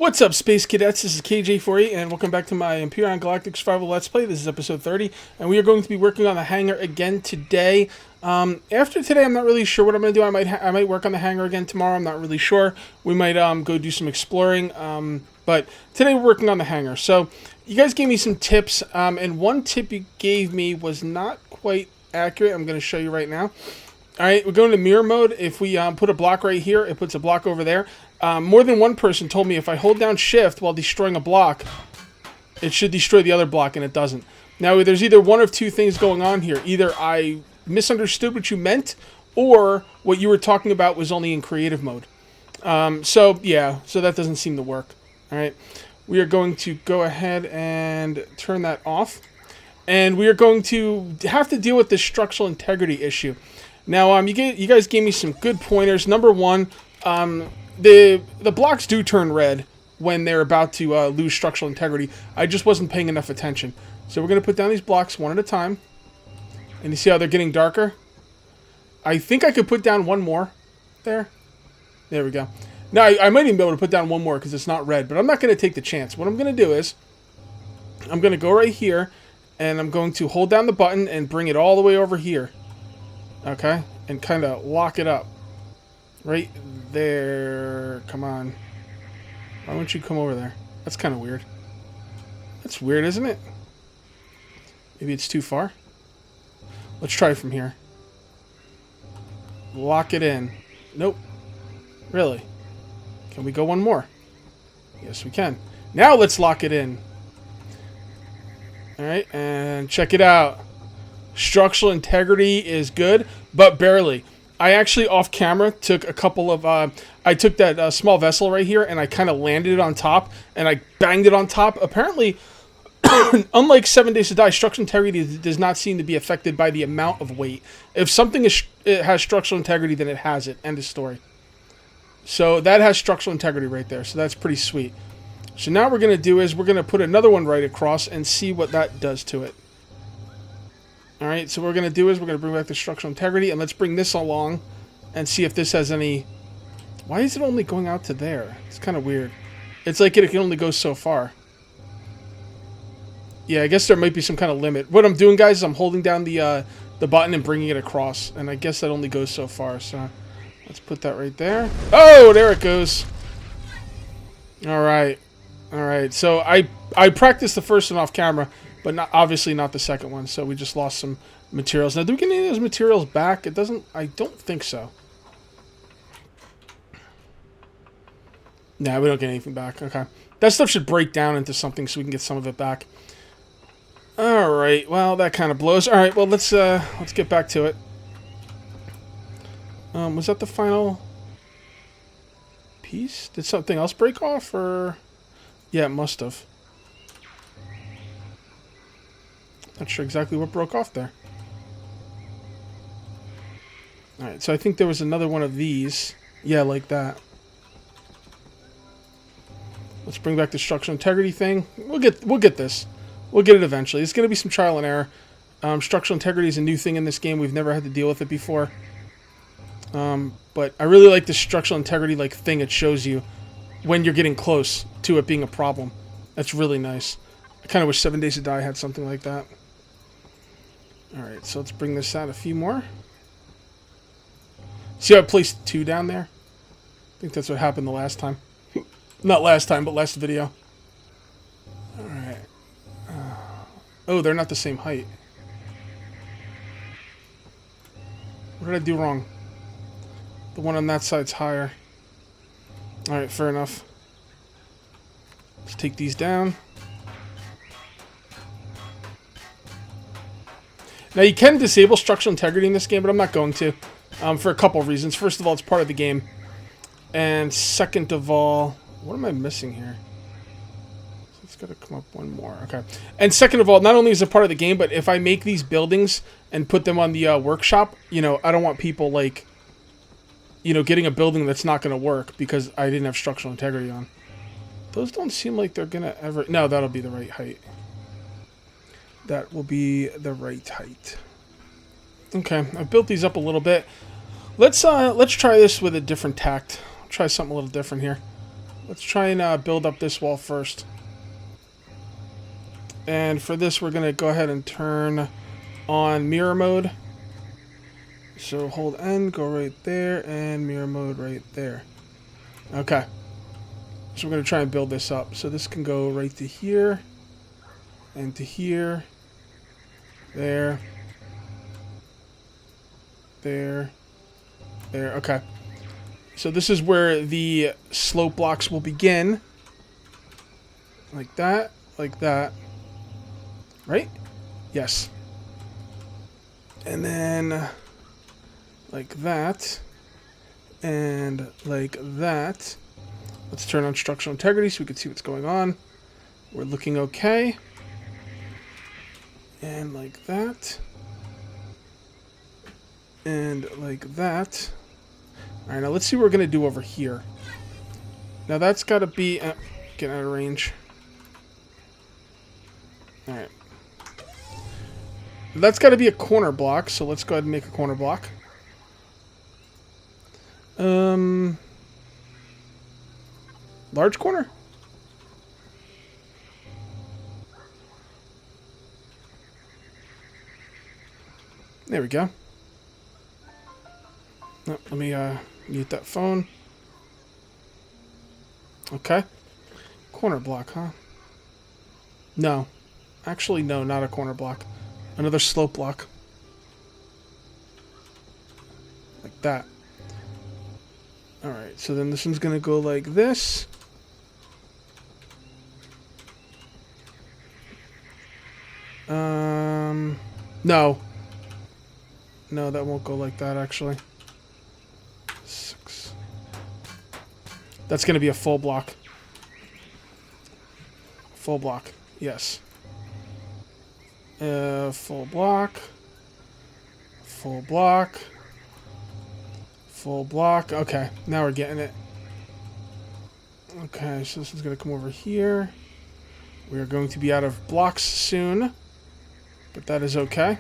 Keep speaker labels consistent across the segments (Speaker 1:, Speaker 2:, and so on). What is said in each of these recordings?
Speaker 1: What's up, Space Cadets? This is KJ48, and welcome back to my Empyrion Galactic Survival Let's Play. This is episode 30, and we are going to be working on the hangar again today. After today, I'm not really sure what I'm going to do. I might work on the hangar again tomorrow. I'm not really sure. We might go do some exploring, but today we're working on the hangar. So, you guys gave me some tips, and one tip you gave me was not quite accurate. I'm going to show you right now. Alright, we're going to mirror mode. If we put a block right here, it puts a block over there. More than one person told me if I hold down shift while destroying a block, it should destroy the other block, and it doesn't. Now, there's either one of two things going on here. Either I misunderstood what you meant, or what you were talking about was only in creative mode. So that doesn't seem to work. Alright, we are going to go ahead and turn that off. And we are going to have to deal with this structural integrity issue. Now, you guys gave me some good pointers. Number one, the blocks do turn red when they're about to lose structural integrity. I just wasn't paying enough attention. So we're going to put down these blocks one at a time. And you see how they're getting darker? I think I could put down one more there. There we go. Now, I might even be able to put down one more because it's not red. But I'm not going to take the chance. What I'm going to do is, I'm going to go right here. And I'm going to hold down the button and bring it all the way over here. Okay, and kind of lock it up. Right there. Come on. Why don't you come over there? That's kind of weird. That's weird, isn't it? Maybe it's too far. Let's try from here. Lock it in. Nope. Really? Can we go one more? Yes, we can. Now let's lock it in. Alright, and check it out. Structural integrity is good, but barely. I actually, off camera, took a couple of... I took that small vessel right here, and I kind of landed it on top, and I banged it on top. Apparently, unlike 7 Days to Die, structural integrity does not seem to be affected by the amount of weight. If something it has structural integrity, then it has it. End of story. So that has structural integrity right there, so that's pretty sweet. So now what we're going to do is we're going to put another one right across and see what that does to it. Alright, so what we're going to do is we're going to bring back the structural integrity, and let's bring this along and see if this has any... Why is it only going out to there? It's kind of weird. It's like it can only go so far. Yeah, I guess there might be some kind of limit. What I'm doing, guys, is I'm holding down the button and bringing it across, and I guess that only goes so far, so let's put that right there. Oh, there it goes! Alright. Alright, so I practiced the first one off camera, but obviously not the second one, so we just lost some materials. Now, do we get any of those materials back? It doesn't... I don't think so. Nah, we don't get anything back. Okay. That stuff should break down into something so we can get some of it back. Alright, well, that kind of blows. Alright, well, let's get back to it. Was that the final piece? Did something else break off, or... Yeah, it must have. Not sure exactly what broke off there. Alright, so I think there was another one of these. Yeah, like that. Let's bring back the structural integrity thing. We'll get this. We'll get it eventually. It's going to be some trial and error. Structural integrity is a new thing in this game. We've never had to deal with it before. But I really like the structural integrity thing it shows you when you're getting close to it being a problem. That's really nice. I kind of wish 7 Days to Die had something like that. Alright, so let's bring this out a few more. See how I placed 2 down there? I think that's what happened the last time. Not last time, but last video. Alright. Oh, they're not the same height. What did I do wrong? The one on that side's higher. Alright, fair enough. Let's take these down. Now, you can disable structural integrity in this game, but I'm not going to. For a couple of reasons. First of all, it's part of the game. And second of all... What am I missing here? So it's got to come up one more. Okay. And second of all, not only is it part of the game, but if I make these buildings and put them on the workshop, I don't want people, getting a building that's not going to work because I didn't have structural integrity on. Those don't seem like they're going to ever... No, that'll be the right height. That will be the right height. Okay, I've built these up a little bit. Let's try this with a different tact. Try something a little different here. Let's try and build up this wall first. And for this, we're going to go ahead and turn on mirror mode. So hold N, go right there, and mirror mode right there. Okay. So we're going to try and build this up. So this can go right to here, and to here, there, there, there. Okay. So this is where the slope blocks will begin. Like that, like that. Right? Yes. And then like that, and like that. Let's turn on structural integrity so we can see what's going on. We're looking okay. And like that. And like that. Alright, now let's see what we're going to do over here. Now that's got to be... getting out of range. Alright. That's got to be a corner block, so let's go ahead and make a corner block. Large corner? There we go. Oh, let me mute that phone. Okay. Corner block, huh? No. Actually, no, not a corner block. Another slope block. Like that. Alright, so then this one's going to go like this. No. No, that won't go like that, actually. 6. That's going to be a full block. Full block, yes. Full block. Full block. Full block. Okay, now we're getting it. Okay, so this is going to come over here. We are going to be out of blocks soon. But that is okay.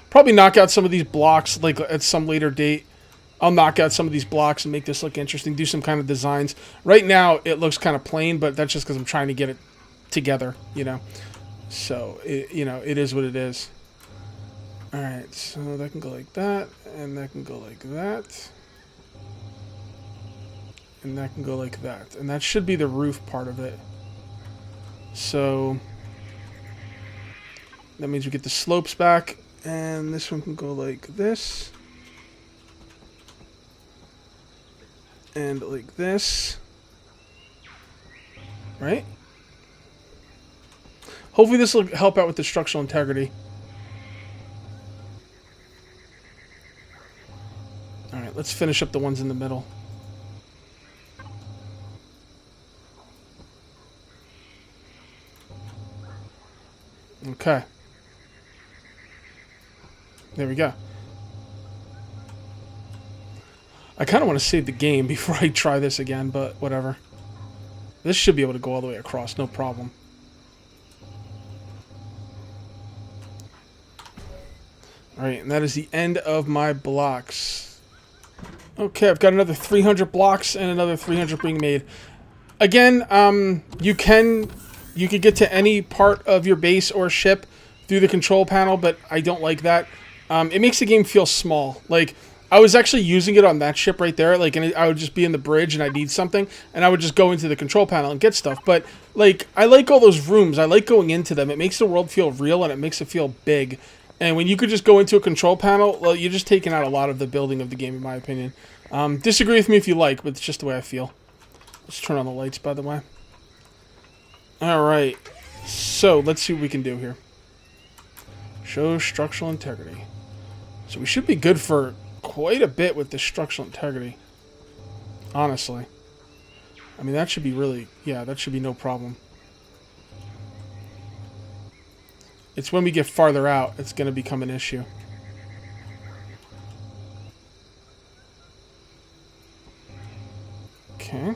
Speaker 1: Probably knock out some of these blocks like at some later date. I'll knock out some of these blocks and make this look interesting. Do some kind of designs. Right now, it looks kind of plain, but that's just because I'm trying to get it together, you know. So, it is what it is. Alright, so that can go like that, and that can go like that. And that can go like that. And that should be the roof part of it. So, that means we get the slopes back, and this one can go like this. And like this. Right? Hopefully this will help out with the structural integrity. Alright, let's finish up the ones in the middle. Okay. There we go. I kind of want to save the game before I try this again, but whatever. This should be able to go all the way across, no problem. Alright, and that is the end of my blocks. Okay, I've got another 300 blocks and another 300 being made. Again, you could get to any part of your base or ship through the control panel, but I don't like that. It makes the game feel small. Like, I was actually using it on that ship right there, like, and I would just be in the bridge and I need something, and I would just go into the control panel and get stuff. But, like, I like all those rooms. I like going into them. It makes the world feel real, and it makes it feel big. And when you could just go into a control panel, well, you're just taking out a lot of the building of the game, in my opinion. Disagree with me if you like, but it's just the way I feel. Let's turn on the lights, by the way. Alright. So, let's see what we can do here. Show structural integrity. So we should be good for quite a bit with the structural integrity. Honestly. I mean, that should be really... yeah, that should be no problem. It's when we get farther out, it's going to become an issue. Okay.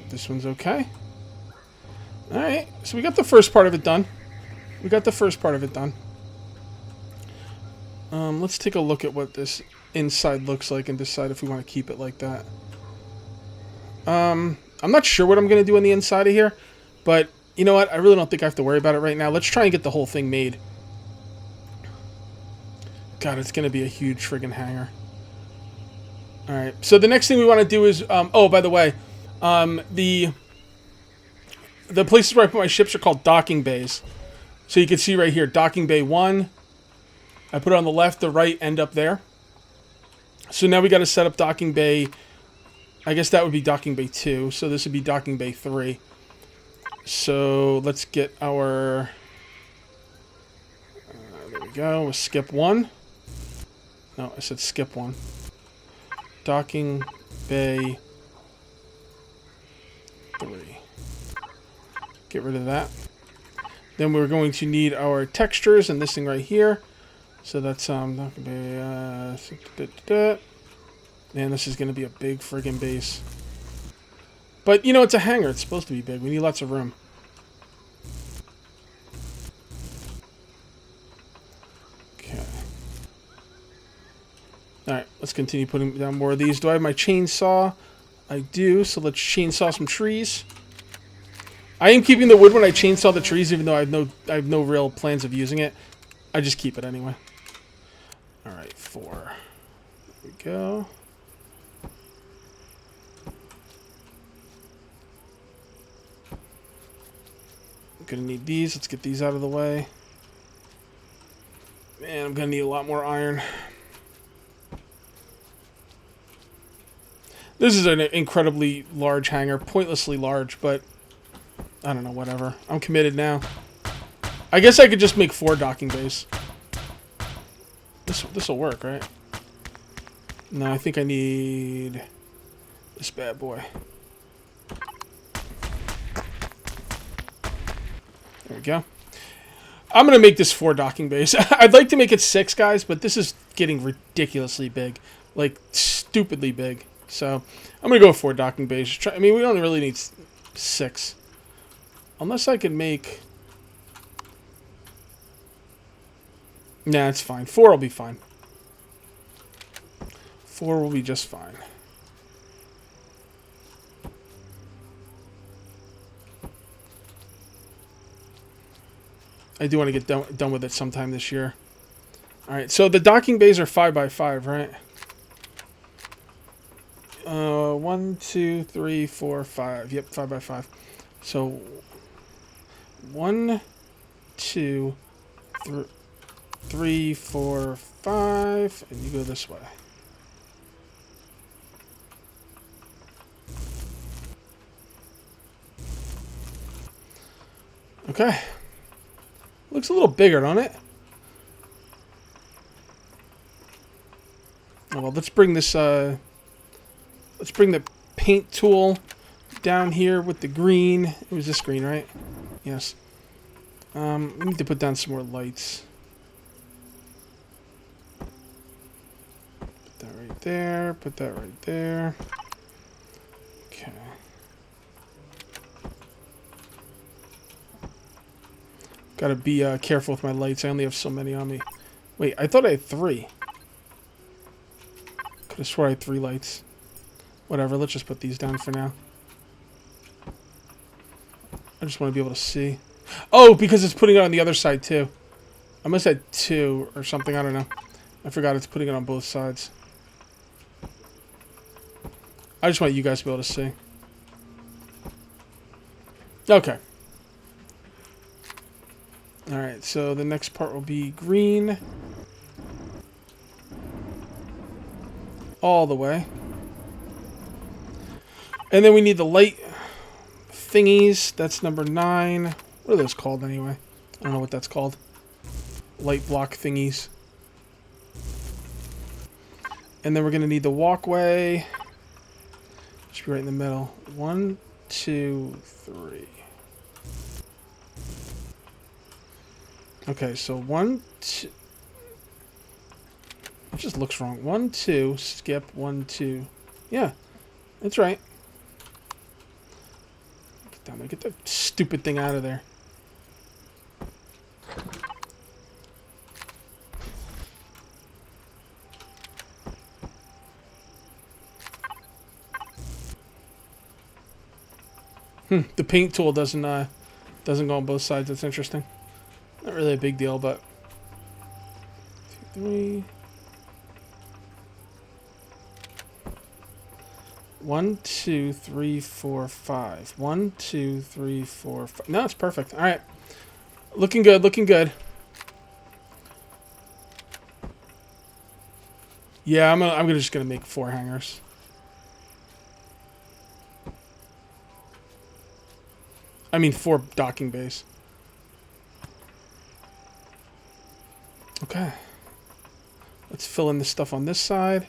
Speaker 1: This one's okay. Alright, so we got the first part of it done. Let's take a look at what this inside looks like and decide if we want to keep it like that. I'm not sure what I'm going to do on the inside of here, but you know what? I really don't think I have to worry about it right now. Let's try and get the whole thing made. God, it's going to be a huge friggin' hangar. Alright, so the next thing we want to do is... oh, by the way, the places where I put my ships are called docking bays. So you can see right here, docking bay 1. I put it on the left, the right, end up there. So now we got to set up docking bay... I guess that would be docking bay 2. So this would be docking bay 3. So let's get our... there we go. We'll skip 1. No, I said skip 1. Docking bay 3. Get rid of that. Then we're going to need our textures and this thing right here. So that's docking bay... Man, this is going to be a big friggin' base. But, you know, it's a hangar. It's supposed to be big. We need lots of room. Okay. Alright, let's continue putting down more of these. Do I have my chainsaw? I do, so let's chainsaw some trees. I am keeping the wood when I chainsaw the trees, even though I have no real plans of using it. I just keep it anyway. Alright, 4. There we go. Gonna need these. Let's get these out of the way. Man, I'm gonna need a lot more iron. This is an incredibly large hangar, pointlessly large, but I don't know, whatever. I'm committed now. I guess I could just make 4 docking bays. This will work, right? No, I think I need this bad boy. There we go. I'm going to make this 4 docking bays. I'd like to make it 6, guys, but this is getting ridiculously big. Like, stupidly big. So, I'm going to go with 4 docking bays. I mean, we don't really need 6. Unless I could make... Nah, it's fine. 4 will be fine. 4 will be just fine. I do want to get done with it sometime this year. Alright, so the docking bays are 5x5, right? 1, 2, 3, 4, 5. Yep, 5x5. So, 1, 2, 3, 4, 5, and you go this way. Okay. Looks a little bigger, don't it? Oh, well, let's bring this, let's bring the paint tool down here with the green. It was this green, right? Yes. We need to put down some more lights. Put that right there. Put that right there. Okay. Gotta be careful with my lights. I only have so many on me. Wait, I thought I had 3. Could have swore I had 3 lights. Whatever, let's just put these down for now. I just want to be able to see. Oh, because it's putting it on the other side too. I must have 2 or something. I don't know. I forgot it's putting it on both sides. I just want you guys to be able to see. Okay. Alright, so the next part will be green. All the way. And then we need the light thingies. That's number 9. What are those called anyway? I don't know what that's called. Light block thingies. And then we're going to need the walkway. Should be right in the middle. 1, 2, 3. Okay, so 1, 2. It just looks wrong. 1, 2, skip, 1, 2. Yeah, that's right. Get that stupid thing out of there. The paint tool doesn't go on both sides. That's interesting. Not really a big deal, but 2, 3. 1, 2, 3, 4, 5. 1, 2, 3, 4, 5. No, it's perfect. All right, looking good. Looking good. Yeah, I'm just gonna make 4 hangars. I mean 4 docking bays. Okay. Let's fill in the stuff on this side.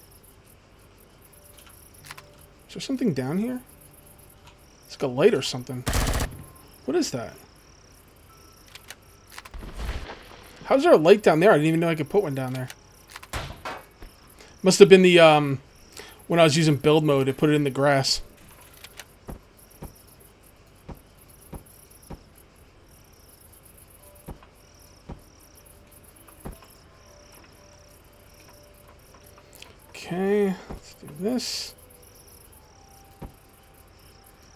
Speaker 1: Is there something down here? It's like a light or something. What is that? How's there a light down there? I didn't even know I could put one down there. Must have been the, when I was using build mode, it put it in the grass. Okay, let's do this.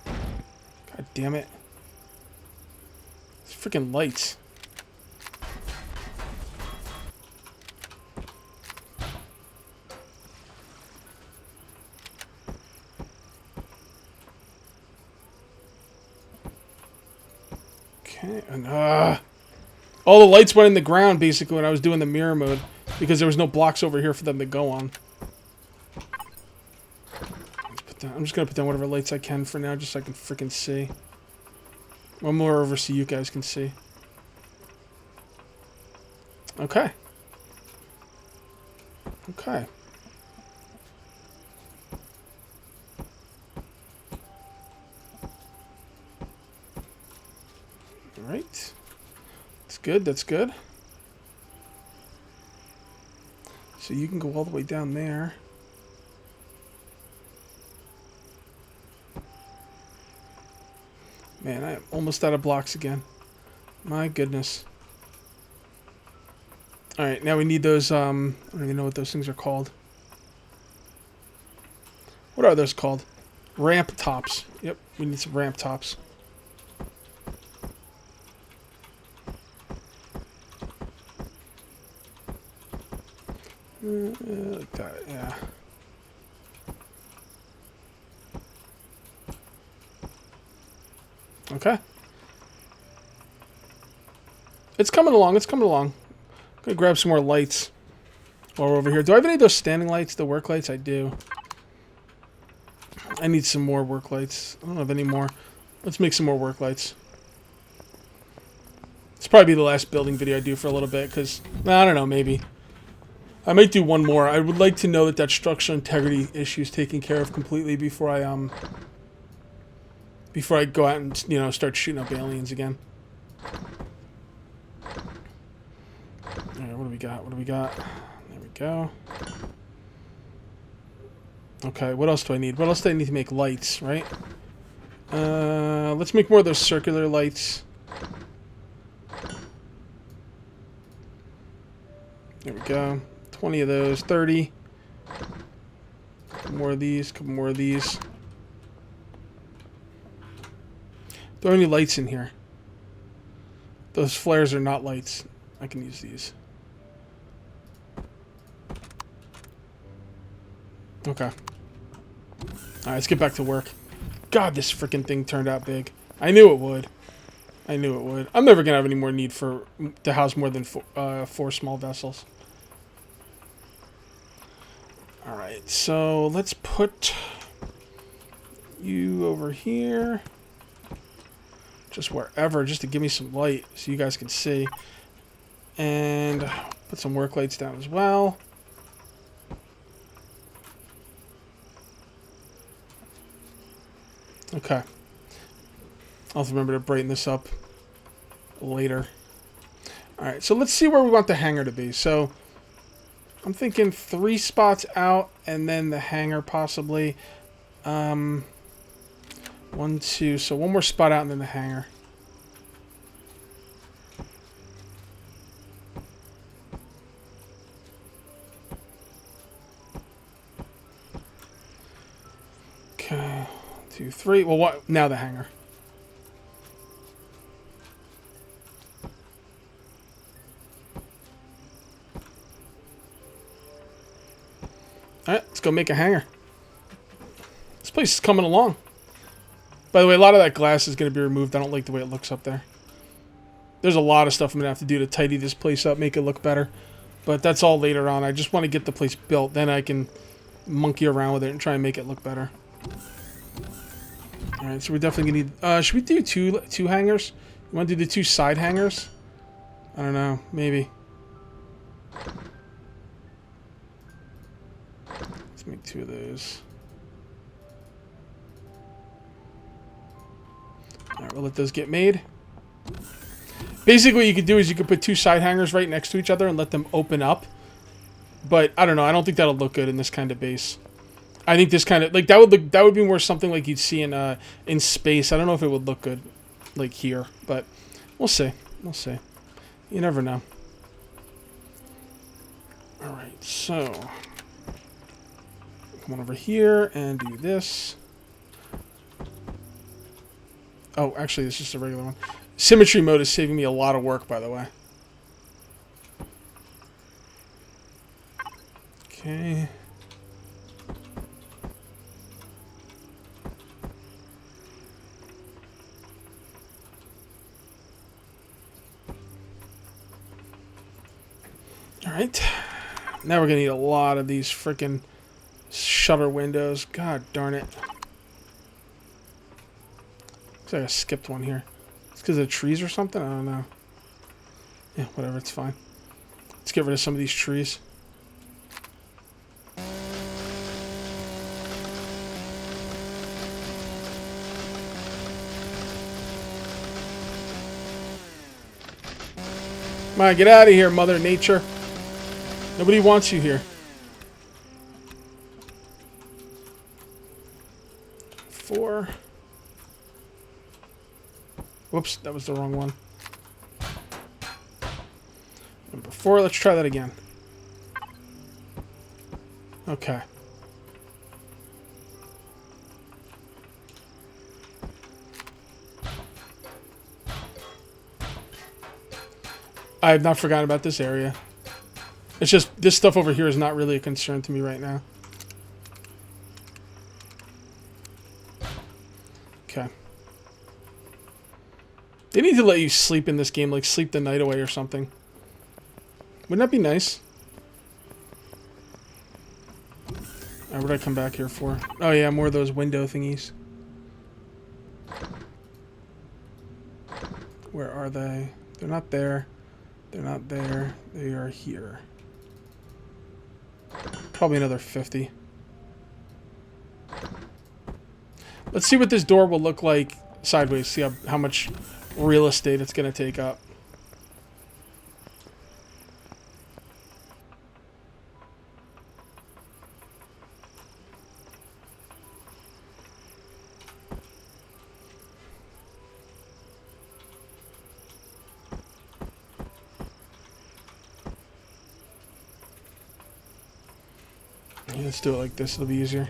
Speaker 1: God damn it. It's freaking lights. Okay, and all the lights went in the ground basically when I was doing the mirror mode because there was no blocks over here for them to go on. I'm just gonna put down whatever lights I can for now, just so I can freaking see. One more over so you guys can see. Okay. Okay. All right. That's good. That's good. So you can go all the way down there. Man, I am almost out of blocks again. My goodness. Alright, now we need those, I don't even know what those things are called. What are those called? Ramp tops. Yep, we need some ramp tops. Like that, yeah. Okay. It's coming along, it's coming along. I'm gonna grab some more lights while we're over here. Do I have any of those standing lights, the work lights? I do. I need some more work lights. I don't have any more. Let's make some more work lights. It's probably be the last building video I do for a little bit, because, I don't know, maybe. I might do one more. I would like to know that structural integrity issue is taken care of completely before I go out and, you know, start shooting up aliens again. Alright, what do we got? What do we got? There we go. Okay, what else do I need? What else do I need to make lights, right? Let's make more of those circular lights. There we go. 20 of those. 30. Couple more of these. Couple more of these. There are any lights in here? Those flares are not lights. I can use these. Okay. Alright, let's get back to work. God, this freaking thing turned out big. I knew it would. I knew it would. I'm never gonna have any more need to house more than 4 small vessels. Alright, so let's put you over here. Just wherever, just to give me some light so you guys can see. And put some work lights down as well. Okay. I'll have to remember to brighten this up later. Alright, so let's see where we want the hangar to be. So, I'm thinking 3 spots out, and then the hangar possibly. 1, 2, so 1 more spot out, and then the hangar. Okay, 2, 3. Well, what? Now the hangar. Alright, let's go make a hangar. This place is coming along. By the way, a lot of that glass is going to be removed. I don't like the way it looks up there. There's a lot of stuff I'm going to have to do to tidy this place up, make it look better. But that's all later on. I just want to get the place built. Then I can monkey around with it and try and make it look better. Alright, so we're definitely going to need... should we do two hangars? You want to do the 2 side hangars? I don't know. Maybe. Let's make 2 of those. Alright, we'll let those get made. Basically, what you could do is you could put 2 side hangars right next to each other and let them open up. But I don't know. I don't think that'll look good in this kind of base. I think this kind of like that would be more something like you'd see in space. I don't know if it would look good like here, but we'll see. We'll see. You never know. All right, so come on over here and do this. Oh, actually, it's just a regular one. Symmetry mode is saving me a lot of work, by the way. Okay. Alright. Now we're going to need a lot of these freaking shutter windows. God darn it. Looks like I skipped one here. It's because of the trees or something? I don't know. Yeah, whatever. It's fine. Let's get rid of some of these trees. Come on, get out of here, Mother Nature. Nobody wants you here. 4. Whoops, that was the wrong one. Number 4, let's try that again. Okay. I have not forgotten about this area. It's just, this stuff over here is not really a concern to me right now. Okay. They need to let you sleep in this game, like sleep the night away or something. Wouldn't that be nice? Alright, what did I come back here for? Oh yeah, more of those window thingies. Where are they? They're not there. They're not there. They are here. Probably another 50. Let's see what this door will look like sideways. See how much real estate it's going to take up. Yeah, let's do it like this. It'll be easier.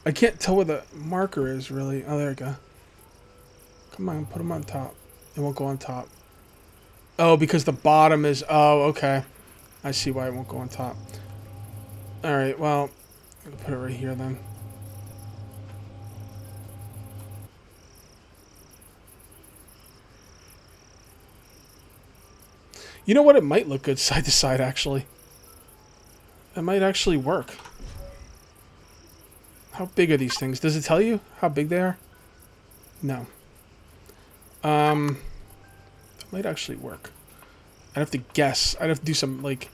Speaker 1: I can't tell where the marker is, really. Oh, there we go. Come on, put them on top. It won't go on top. Oh, because the bottom is... Oh, okay. I see why it won't go on top. Alright, well... I'll put it right here, then. You know what? It might look good side to side, actually. It might actually work. How big are these things? Does it tell you how big they are? No. It might actually work. I'd have to guess. I'd have to do some, like,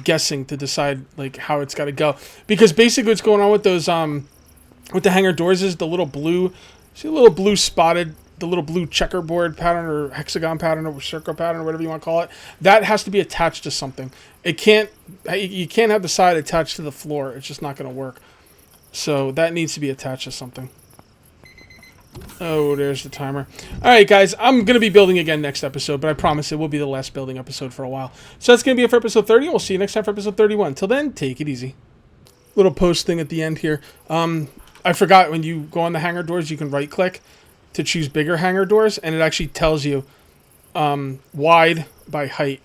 Speaker 1: guessing to decide, like, how it's got to go. Because basically what's going on with those, with the hangar doors is the little blue, see the little blue spotted, the little blue checkerboard pattern or hexagon pattern or circle pattern or whatever you want to call it. That has to be attached to something. It can't, you can't have the side attached to the floor. It's just not going to work. So that needs to be attached to something. Oh, there's the timer. Alright, guys, I'm going to be building again next episode, but I promise it will be the last building episode for a while. So that's going to be it for episode 30, and we'll see you next time for episode 31. Till then, take it easy. Little post thing at the end here. I forgot, when you go on the hangar doors, you can right-click to choose bigger hangar doors, and it actually tells you wide by height.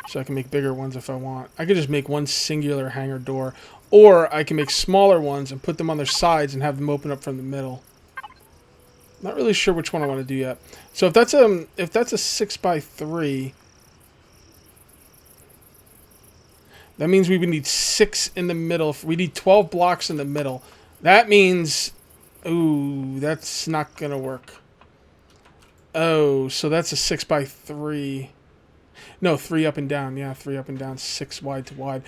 Speaker 1: So I can make bigger ones if I want. I could just make one singular hangar door. Or I can make smaller ones and put them on their sides and have them open up from the middle. Not really sure which one I want to do yet. So if that's a 6x3, that means we would need 6 in the middle. We need 12 blocks in the middle. That means, ooh, that's not gonna work. Oh, so that's a 6x3. No, 3 up and down. Yeah, 3 up and down, 6 wide to wide.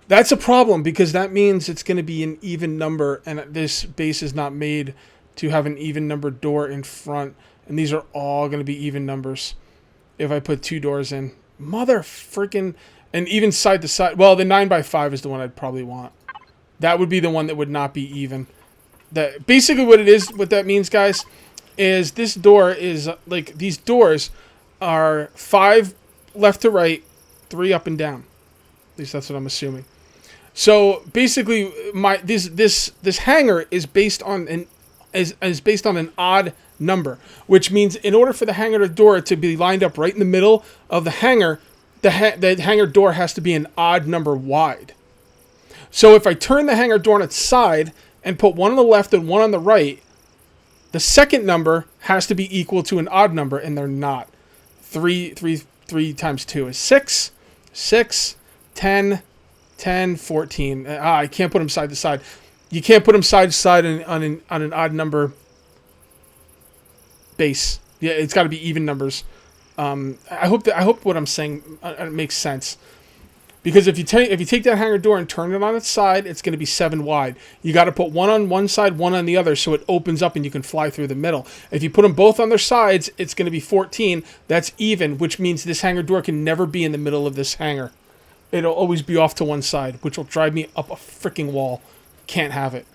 Speaker 1: That's a problem because that means it's going to be an even number, and this base is not made to have an even number door in front. And these are all going to be even numbers if I put 2 doors in. Mother freaking... And even side to side. Well, the 9x5 is the one I'd probably want. That would be the one that would not be even. That basically what it is, what that means, guys, is this door is like these doors are 5 left to right, 3 up and down. At least that's what I'm assuming. So basically, this hangar is based on an odd number, which means in order for the hangar door to be lined up right in the middle of the hangar, the hangar door has to be an odd number wide. So if I turn the hangar door on its side and put one on the left and one on the right, the second number has to be equal to an odd number, and they're not. 3 times 2 is 6. 6, 10, 10, 14. I can't put them side to side. You can't put them side to side on an odd number base. Yeah, it's got to be even numbers. I hope what I'm saying makes sense. Because if you take that hangar door and turn it on its side, it's going to be 7 wide. You got to put one on one side, one on the other, so it opens up and you can fly through the middle. If you put them both on their sides, it's going to be 14. That's even, which means this hangar door can never be in the middle of this hangar. It'll always be off to one side, which will drive me up a freaking wall. Can't have it.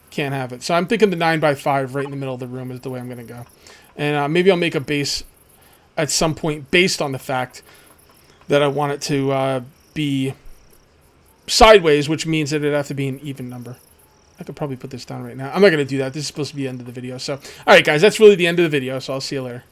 Speaker 1: Can't have it. So I'm thinking the 9x5 right in the middle of the room is the way I'm going to go. And maybe I'll make a base at some point based on the fact that I want it to be sideways, which means that it'd have to be an even number. I could probably put this down right now. I'm not going to do that. This is supposed to be the end of the video. So, all right, guys, that's really the end of the video, so I'll see you later.